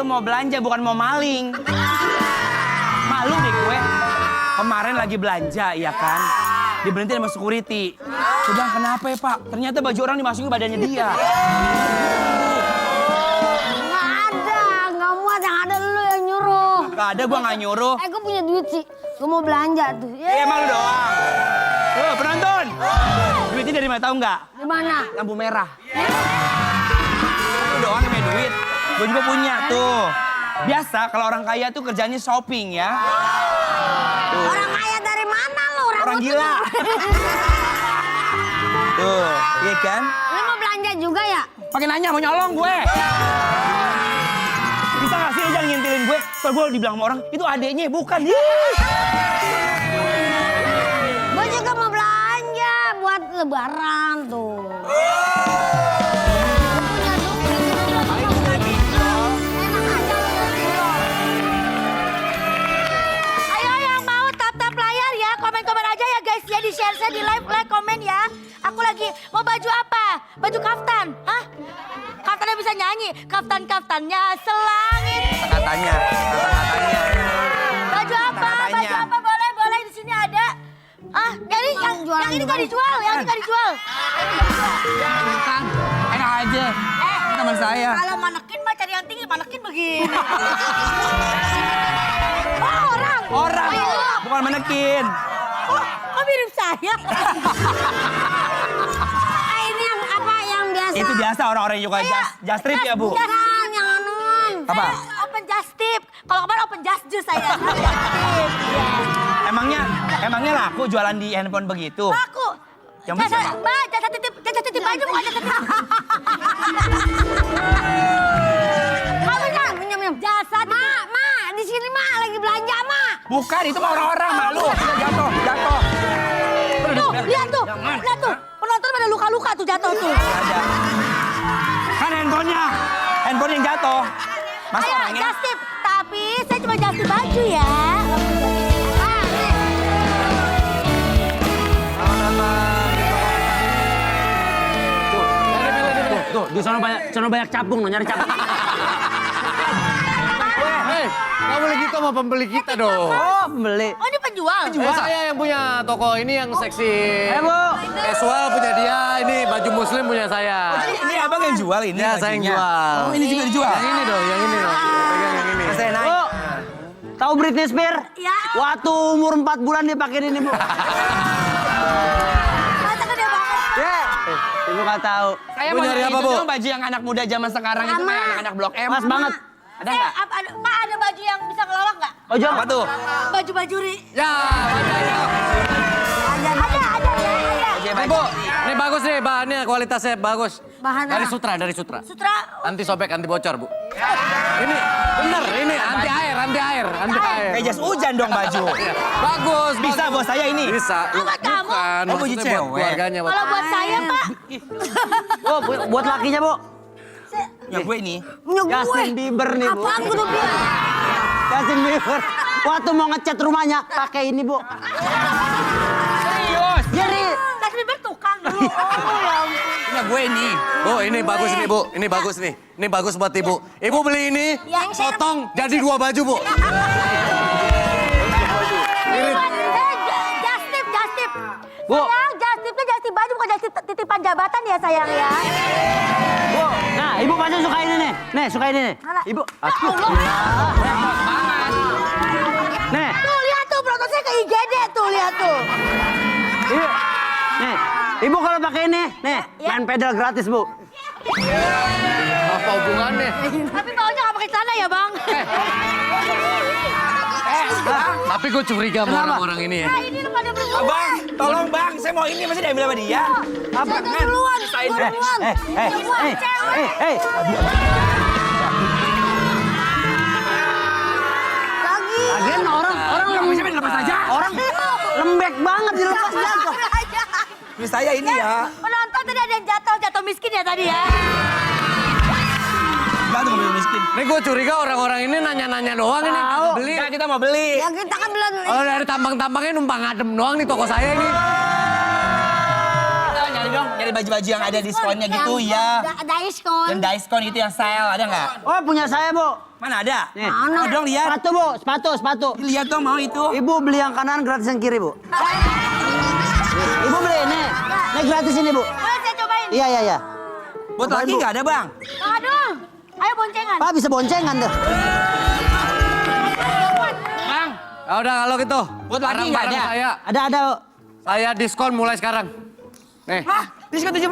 tuh mau belanja bukan mau maling. Malu deh gue. Kemarin lagi belanja ya kan. Diberhentiin sama security. Sedang kenapa ya Pak? Ternyata baju orang dimasukin ke badannya dia. Nggak ada, nggak muat. Yang ada lu yang nyuruh. Gak ada, gue gak nyuruh. Gue punya duit sih. Gue mau belanja tuh. Iya emang lu doang. Tuh penonton. Duitnya dari mana tahu nggak? Di mana? Lampu merah. Lu doang yang punya duit. Gue juga punya tuh. Biasa kalau orang kaya tuh kerjanya shopping ya. Tuh. Orang kaya dari mana lu? Orang gila. Tuh, iya kan? Lu mau belanja juga ya? Pakai nanya mau nyolong gue. Bisa gak sih lu jangan ngintilin gue? Soalnya gue dibilang sama orang, itu adeknya bukan. Gue juga mau belanja buat lebaran tuh. Ayo yang mau tap-tap layar ya, komen-komen aja ya guys ya, di-share saya, di like, komen ya. Aku lagi mau baju apa? Baju kaftan, hah? Kaftannya bisa nyanyi, kaftannya selangit. Kata-katanya. Baju apa? Baju apa? Boleh di sini ada. Ah, jadi yang ini nggak dijual, yang ini nggak dijual. Kang, enak aja. Ini teman saya. Kalau manekin mah cari yang tinggi, manekin begini. Oh, orang. Bukan manekin. Oh, kok mirip saya? Ini yang apa yang biasa? Itu biasa orang-orang yang juga just trip ya Bu. Bukan, yang anuan. Apa? Open just tip. Kalau kemarin open just juice saya. Just tip. Emangnya laku jualan di handphone begitu? Laku. Yang bisa, Mak? Mbak, jasa titip aja bukan jasa titip. Minum. Jasa Ma, di sini Ma lagi belanja Ma. Bukan, itu mah orang-orang malu. Jatuh. Tuh, lihat tuh. Penonton pada luka-luka tuh jatuh tuh. Ada. Kan handphone yang jatuh. Masa Ayo, orangnya? just tip. Tapi saya cuma just tip baju ya. Tuh, di sana banyak capung, nyari capung. Hei, nggak boleh gitu sama pembeli kita dong. Oh, beli. Oh, ini penjual. Saya yang punya toko ini yang seksi. Bu. Casual punya dia, ini baju muslim punya saya. Ini abang yang jual ini? Ya, saya yang bajunya? jual. Oh, ini juga dijual? Yang ini dong, yang ini dong. Pegang yang ini. Saya naik. Bu, tahu Britney Spears? Iya. Waktu umur 4 bulan dia pakai ini, Bu. Masa gede banget. Ya, Ibu nggak tahu. Saya Bu, mau nyari nyari apa, itu Bu? dong baju yang anak muda zaman sekarang itu kayak anak-anak Blok M. Pas banget. Ada nggak? Pak, ada baju yang bisa ngelawak nggak? Baju Apa tuh? Baju bajuri. Ya, Baju ini Bu, ini bagus nih bahannya, kualitasnya bagus. Bahan Dari apa? sutra. Sutra. Anti sobek, anti bocor, Bu. Ini bener, ini anti air. Kayak jas hujan dong baju. Bagus. Bisa bos saya ini? Bisa. Buat kamu? Bukan, Oh, baju maksudnya buat cewek. keluarganya. Kalau buat saya, Pak. Bu, buat lakinya, Bu. Ya gue ini. Punya gue. Justin Bieber nih, Bu. Apaan gue udah bilang? Justin Bieber. Waktu mau ngecat rumahnya, pakai ini, Bu. Serius? Jadi, Justin Bieber tukang dulu. Oh, ya ampun. Punya gue ini. Bu, ini bagus nih, Bu. Ini bagus nih. Ini bagus buat Ibu. Ibu beli ini, Yang saya- potong jadi 2 baju, Bu. Just tip. Bu. Sayang, just tipnya baju bukan just titipan jabatan ya sayang ya. Bu, nah Ibu pasti suka ini nih. Nih, suka ini nih. Ibu, nih. Tuh lihat tuh penonton saya ke IGD tuh lihat tuh. Ibu, nih. Ibu kalau pakai ini, nih, main pedal gratis, Bu. Apa hubungannya? Tapi baunya nggak pakai celana ya bang. Tapi gue curiga sama orang-orang ini ya. Nah ini lu pada berdua. Abang, tolong bang, saya mau ini masih diambil sama dia. Apa? Duluan, duluan. Lagian orang Siapa yang lepas aja? orang lembek banget dilepas jatuh. Ini saya ini ya. Penonton tadi ada yang jatuh miskin ya tadi ya. Bang, mobil miskin. Ini gue curiga orang-orang ini nanya-nanya doang ini. Beli. Enggak, kita mau beli. Ya kita kan belum. Kalau dari tambang-tambangnya numpang ngadem doang nih toko saya ini. Kita nyari dong, nyari baju-baju yang ada diskonnya gitu ya. Diskon. Yang diskon itu yang sale, ada nggak? Oh punya saya Bu. Mana ada? Nih. Oh dong lihat. Sepatu Bu, sepatu. Lihat dong mau itu. Ibu beli yang kanan gratis yang kiri Bu. Ibu beli nih. Nih gratis ini Bu. Boleh saya cobain? Iya. Buat Cobain, laki Bu. nggak ada bang? Aduh, ayo boncengan. Pak bisa boncengan deh. Bang, Ya udah kalau gitu. Buat laki nggak barang-barang ada? Ada Bu. Saya diskon mulai sekarang. Nih. Hah? Diskon 70%?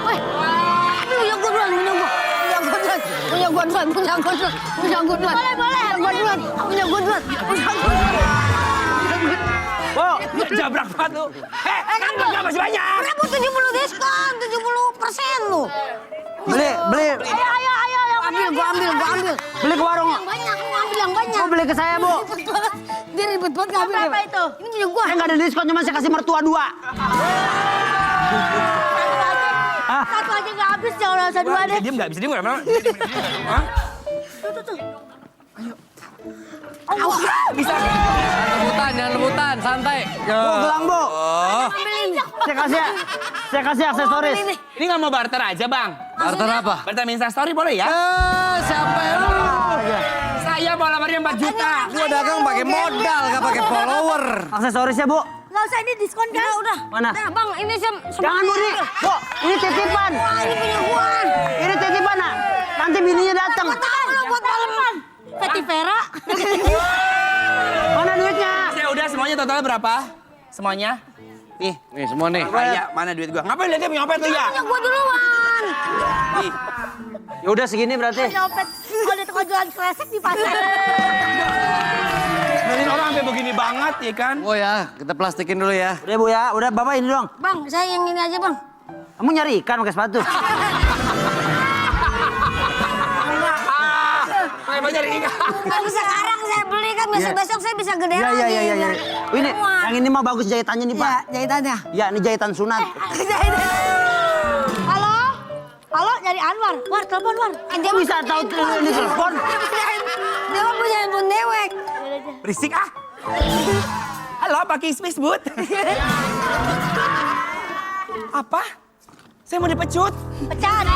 Wih, punya gue duluan. Oh, jabrak banget lu. Nggak masih banyak. Berapa 70 diskon, 70% lu. Beli. Ayo, gua ambil. Beli ke warung. Yang banyak, gua ambil yang banyak. Bu beli ke saya Bu. Dia ribet banget ngambil. Berapa itu? Ini punya gua. Saya nggak ada diskon, cuma saya kasih mertua 2. Satu aja nggak habis, jangan rasa dua deh. Bisa diem nggak? Hah? Tuh. Bisa. Jangan rebutan, santai. Bu gelang Bu. Oh, Saya kasih aksesoris. Ini nggak mau barter aja bang? barter apa? Barter Instastory boleh ya? Siapa ya lu? Saya mau lamarnya 4 juta. Gua dagang pakai modal, gak pakai follower. Aksesorisnya Bu. Nggak usah, ini diskon kan? Udah. Mana? Nah, Bang, ini Jangan Bu nih. Bu, ini titipan. Ini punya gua. Ini titipan nak. Nanti bininya datang. Buat malam. Feti Vera. Mana duitnya? Ya udah semuanya totalnya berapa? Semuanya? Nih. Nih semua nih. Iya, mana duit gua? Ngapain liatnya nyopet tuh ya? Punya gua duluan. Nih. Ya udah segini berarti. Nyopet. Kalau di tukang jualan kresek di pasar. Ngerin orang sampai begini banget ya kan? Oh ya, kita plastikin dulu ya. Udah Bu ya, udah Bapak ini dong. Bang, saya yang ini aja, Bang. Kamu nyari ikan pakai sepatu. Kayak banyak ikan. Kalau sekarang saya beli kan besok-besok saya bisa gede lagi. Iya. Ini yang ini mah bagus jahitannya nih Pak. Ya, jahitannya. Ya, ini jahitan sunat. Halo, nyari Anwar. War, telepon War. Dia bisa tahu ini telepon. Dia mah punya handphone dewek. Berisik ah. Halo, Pak Kismis, Bud. Apa? Saya mau dipecut. Pecahan.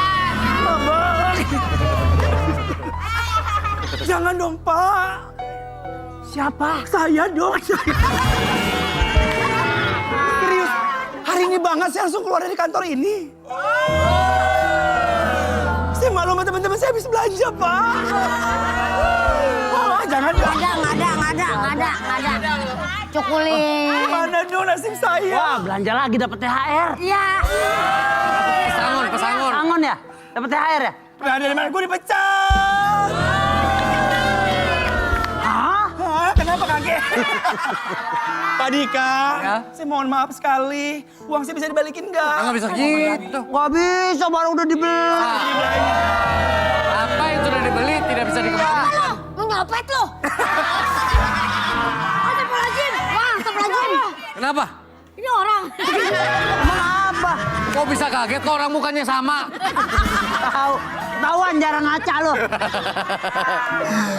Jangan dong, Pak. Siapa? Saya dong. Serius. Hari ini banget saya langsung keluar dari kantor ini. Saya malu sama teman-teman saya habis belanja, Pak. Oh, jangan dong. Nggak ada. Cukulin. Mana dong nasib saya? Wah, belanja lagi dapat THR. Iya. Pesangon. Sangon ya? Dapat THR ya? Nah, dari mana gue dipecat? Hah? Kenapa kaget? Pak Dika, Ya? saya mohon maaf sekali. Uang saya bisa dibalikin nggak? Nggak bisa gitu. Gak bisa, baru udah dibeli. Apa yang sudah dibeli tidak bisa dikembalikan. Lu nyopet lu. Astagfirullahaladzim. Kenapa? Ini orang. Emang apa? Kok bisa kaget kok orang mukanya sama? Tahuan jarang ngaca lo.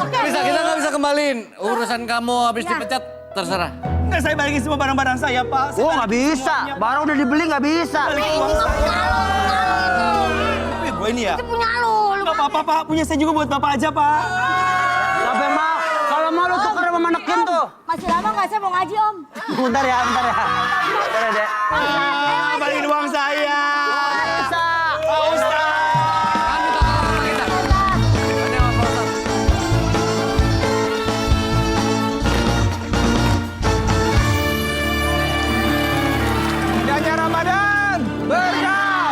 Kita nggak bisa kembaliin. Urusan kamu habis dipecat terserah. Nggak, saya balikin semua barang-barang saya, Pak. Saya Oh nggak balikin bisa, semuanya, Pak. baru udah dibeli nggak bisa. Balikin uang saya. Gue ini ya? Itu punya lu. Nggak apa-apa, Pak. Punya saya juga buat Bapak aja, Pak. Siapa yang mau? Kalau mau lu tuker sama manekin tuh. Masih lama nggak saya mau ngaji Om? Bentar ya. Bentar ya, Dek. Balikin uang saya. Bisa. Pak Ustaz. Kan kita kalau kita. Ada apa Pak Ustaz? Indahnya Ramadan, berkah.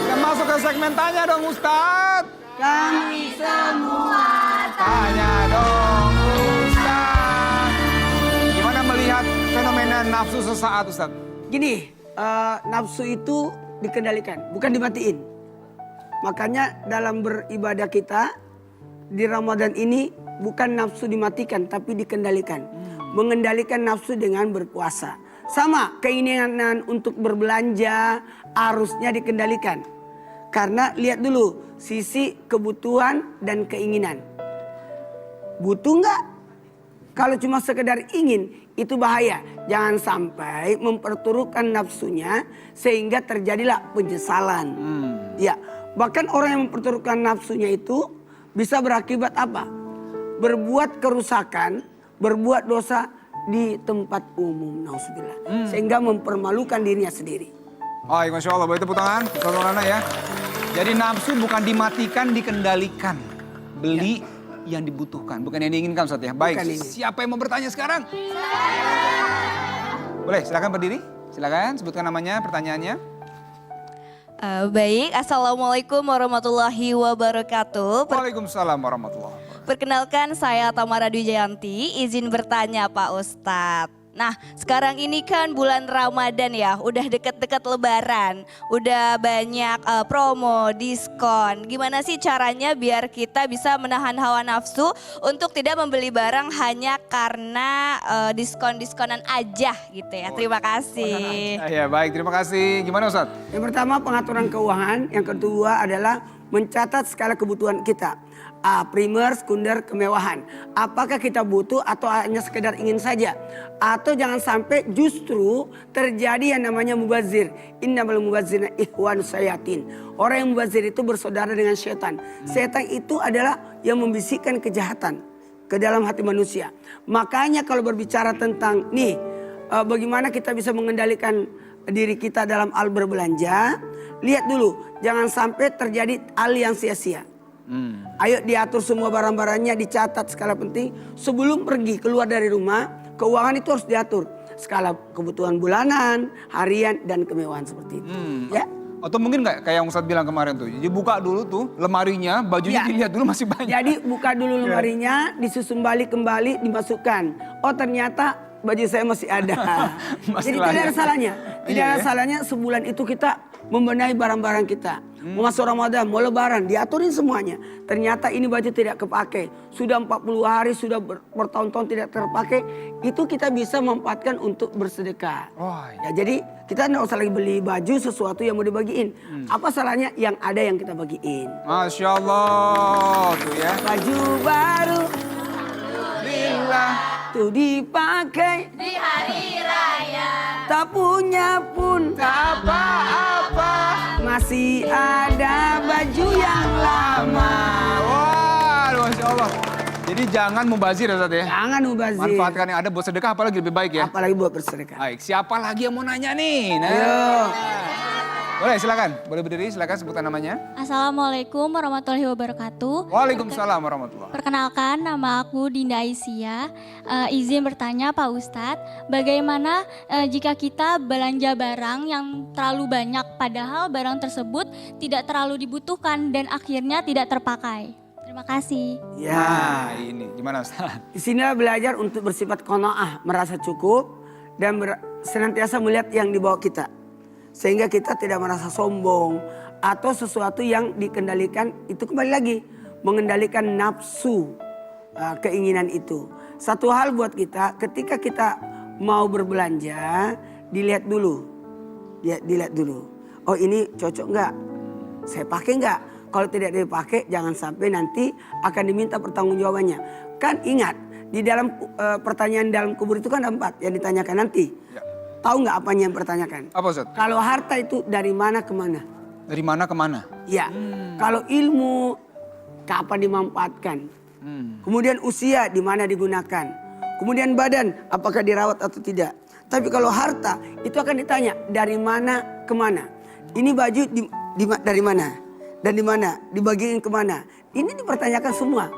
Kita masuk ke segmen tanya dong Ustadz. Kami semua. Tanya dong Ustadz. Gimana melihat fenomena nafsu sesaat Ustadz? Gini, nafsu itu dikendalikan, bukan dimatiin. Makanya dalam beribadah kita di Ramadan ini bukan nafsu dimatikan tapi dikendalikan. Mengendalikan nafsu dengan berpuasa. Sama keinginan untuk berbelanja harusnya dikendalikan. Karena lihat dulu sisi kebutuhan dan keinginan. Butuh nggak? Kalau cuma sekedar ingin, itu bahaya. Jangan sampai memperturutkan nafsunya sehingga terjadilah penyesalan. Ya, bahkan orang yang memperturutkan nafsunya itu bisa berakibat apa? Berbuat kerusakan, berbuat dosa di tempat umum, nauzubillah. Sehingga mempermalukan dirinya sendiri. Baik, Masya Allah. Boleh tepuk tangan, Ustaz Maulana ya. Jadi nafsu bukan dimatikan, dikendalikan. Beli yang dibutuhkan, bukan yang diinginkan Ustaz ya. Baik, Bukan ini. siapa yang mau bertanya sekarang? Boleh, silakan berdiri. Silakan, sebutkan namanya, pertanyaannya. Baik, Assalamualaikum warahmatullahi wabarakatuh. Waalaikumsalam warahmatullahi wabarakatuh. Perkenalkan saya Tamara Dwi Jayanti, izin bertanya Pak Ustadz. Nah, sekarang ini kan bulan Ramadan ya, udah deket-deket Lebaran, udah banyak promo, diskon. Gimana sih caranya biar kita bisa menahan hawa nafsu untuk tidak membeli barang hanya karena diskon-diskonan aja gitu ya. Terima kasih. Ya baik, terima kasih. Gimana Ustaz? Yang pertama pengaturan keuangan, yang kedua adalah mencatat skala kebutuhan kita. Primer, sekunder, kemewahan. Apakah kita butuh atau hanya sekedar ingin saja? Atau jangan sampai justru terjadi yang namanya mubazir. Innamal mubazzirina ikhwanu syayatin. Orang yang mubazir itu bersaudara dengan setan. Setan itu adalah yang membisikkan kejahatan ke dalam hati manusia. Makanya kalau berbicara tentang bagaimana kita bisa mengendalikan diri kita dalam hal berbelanja, lihat dulu jangan sampai terjadi hal yang sia-sia. Ayo diatur semua barang-barangnya, dicatat skala penting. Sebelum pergi keluar dari rumah, keuangan itu harus diatur. Skala kebutuhan bulanan, harian, dan kemewahan seperti itu. Ya. Atau mungkin kayak yang Ustaz bilang kemarin tuh, dibuka dulu tuh lemarinya, bajunya dilihat dulu masih banyak. Jadi buka dulu lemarinya, disusun balik kembali, dimasukkan. Oh ternyata baju saya masih ada. Jadi tidak ada salahnya. Tidak ada salahnya sebulan itu kita membenahi barang-barang kita. Mau masuk Ramadan, mau Lebaran, diaturin semuanya. Ternyata ini baju tidak kepake. Sudah 40 hari, sudah bertahun-tahun tidak terpakai. Itu kita bisa memanfaatkan untuk bersedekah. Ya, jadi kita tidak usah lagi beli baju sesuatu yang mau dibagiin. Apa salahnya yang ada yang kita bagiin. Masya Allah tuh ya. Baju baru Alhamdulillah tuh dipakai Di hari raya. tak punya pun apa-apa, masih ada baju yang lama. Wah, Masya Allah. Jadi jangan mubazir ya Ustaz ya. Jangan mubazir. Manfaatkan yang ada buat sedekah apalagi lebih baik ya. Apalagi buat bersedekah. Baik, siapa lagi yang mau nanya nih? Nah. Ayo. Boleh silakan, boleh berdiri silakan sebutkan namanya. Assalamualaikum warahmatullahi wabarakatuh. Waalaikumsalam warahmatullahi. Perkenalkan, nama aku Dinda Aisyah. Izin bertanya Pak Ustadz, bagaimana jika kita belanja barang yang terlalu banyak padahal barang tersebut tidak terlalu dibutuhkan dan akhirnya tidak terpakai? Terima kasih. Ya. Nah, ini gimana Ustaz? Di sinilah belajar untuk bersifat qanaah, merasa cukup dan senantiasa melihat yang di bawah kita. Sehingga kita tidak merasa sombong atau sesuatu yang dikendalikan, itu kembali lagi mengendalikan nafsu keinginan itu. Satu hal buat kita, ketika kita mau berbelanja, dilihat dulu. Dilihat dulu. Oh ini cocok nggak? Saya pakai nggak? Kalau tidak dipakai jangan sampai nanti akan diminta pertanggungjawabannya. Kan ingat, di dalam pertanyaan dalam kubur itu kan ada 4 yang ditanyakan nanti. Ya. Tahu nggak apanya yang pertanyakan? Apa Ustaz? Kalau harta itu dari mana ke mana? Dari mana ke mana? Ya. Kalau ilmu kapan dimanfaatkan? Kemudian usia di mana digunakan? Kemudian badan apakah dirawat atau tidak? Tapi kalau harta itu akan ditanya dari mana ke mana? Ini baju dari mana? Dan di mana? Dibagiin kemana? Ini dipertanyakan semua.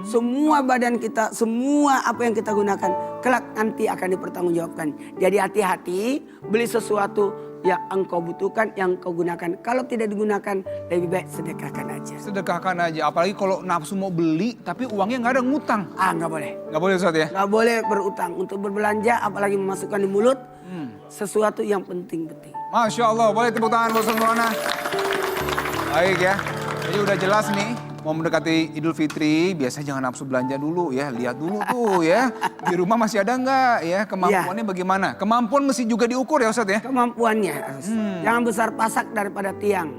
Semua badan kita, semua apa yang kita gunakan, kelak nanti akan dipertanggungjawabkan. Jadi hati-hati beli sesuatu yang engkau butuhkan, yang engkau gunakan. Kalau tidak digunakan, lebih baik sedekahkan aja. Sedekahkan aja, apalagi kalau nafsu mau beli tapi uangnya nggak ada ngutang. Nggak boleh. Nggak boleh Ustaz ya? Nggak boleh berutang untuk berbelanja, apalagi memasukkan di mulut sesuatu yang penting-penting. Masya Allah, boleh tepuk tangan buat semuanya. Baik ya, jadi udah jelas nih. Mau mendekati Idul Fitri, biasanya jangan nafsu belanja dulu ya. Lihat dulu tuh ya, di rumah masih ada nggak ya, kemampuannya bagaimana. Kemampuan mesti juga diukur ya Ustaz ya. Kemampuannya harus. Jangan besar pasak daripada tiang.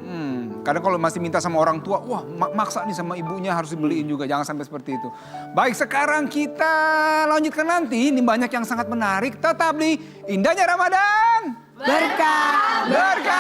Kadang kalau masih minta sama orang tua, wah maksa nih sama ibunya harus dibeliin juga. Jangan sampai seperti itu. Baik, sekarang kita lanjutkan nanti. Ini banyak yang sangat menarik. Tetap di Indahnya Ramadan. Berkah. Berkah.